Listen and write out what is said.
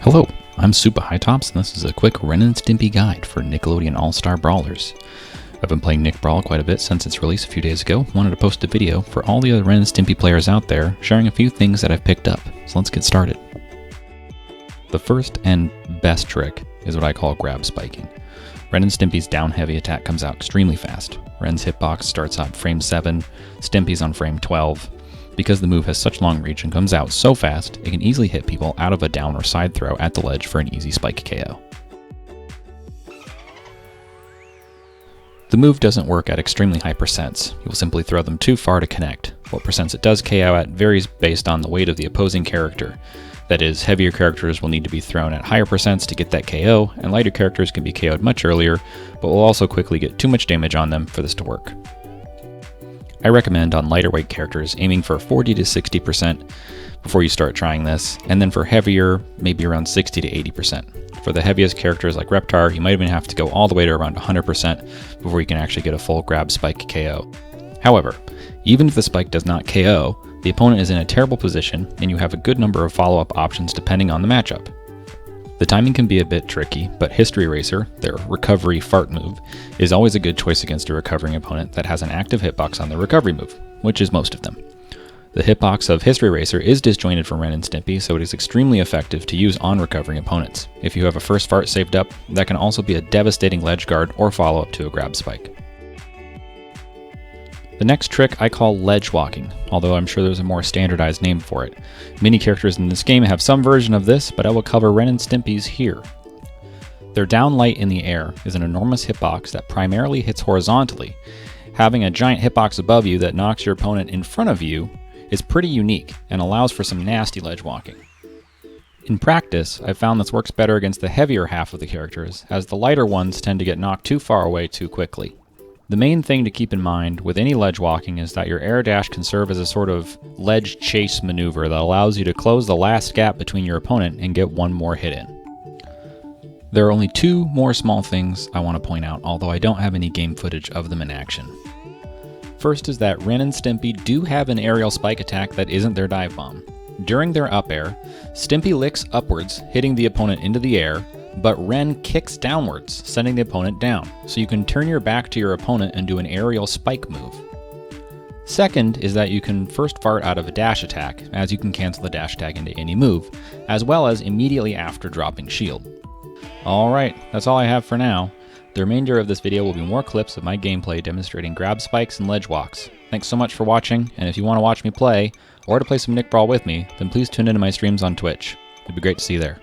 Hello, I'm Super High Tops, and this is a quick Ren and Stimpy guide for Nickelodeon All Star Brawlers. I've been playing Nick Brawl quite a bit since its release a few days ago. Wanted to post a video for all the other Ren and Stimpy players out there, sharing a few things that I've picked up. So let's get started. The first and best trick is what I call grab spiking. Ren and Stimpy's down heavy attack comes out extremely fast. Ren's hitbox starts on frame 7, Stimpy's on frame 12. Because the move has such long reach and comes out so fast, it can easily hit people out of a down or side throw at the ledge for an easy spike KO. The move doesn't work at extremely high percents. You will simply throw them too far to connect. What percents it does KO at varies based on the weight of the opposing character. That is, heavier characters will need to be thrown at higher percents to get that KO, and lighter characters can be KO'd much earlier, but will also quickly get too much damage on them for this to work. I recommend on lighter weight characters aiming for 40 to 60% before you start trying this, and then for heavier, maybe around 60 to 80%. For the heaviest characters like Reptar, you might even have to go all the way to around 100% before you can actually get a full grab spike KO. However, even if the spike does not KO, the opponent is in a terrible position and you have a good number of follow-up options depending on the matchup. The timing can be a bit tricky, but History Eraser, their recovery fart move, is always a good choice against a recovering opponent that has an active hitbox on the recovery move, which is most of them. The hitbox of History Eraser is disjointed from Ren and Stimpy, so it is extremely effective to use on recovering opponents. If you have a first fart saved up, that can also be a devastating ledge guard or follow-up to a grab spike. The next trick I call ledge walking, although I'm sure there's a more standardized name for it. Many characters in this game have some version of this, but I will cover Ren and Stimpy's here. Their down light in the air is an enormous hitbox that primarily hits horizontally. Having a giant hitbox above you that knocks your opponent in front of you is pretty unique and allows for some nasty ledge walking. In practice, I've found this works better against the heavier half of the characters, as the lighter ones tend to get knocked too far away too quickly. The main thing to keep in mind with any ledge walking is that your air dash can serve as a sort of ledge chase maneuver that allows you to close the last gap between your opponent and get one more hit in. There are only two more small things I want to point out, although I don't have any game footage of them in action. First is that Ren and Stimpy do have an aerial spike attack that isn't their dive bomb. During their up air, Stimpy licks upwards, hitting the opponent into the air, but Ren kicks downwards, sending the opponent down, so you can turn your back to your opponent and do an aerial spike move. Second is that you can first fart out of a dash attack, as you can cancel the dash tag into any move, as well as immediately after dropping shield. Alright, that's all I have for now. The remainder of this video will be more clips of my gameplay demonstrating grab spikes and ledge walks. Thanks so much for watching, and if you want to watch me play, or to play some Nick Brawl with me, then please tune into my streams on Twitch. It'd be great to see you there.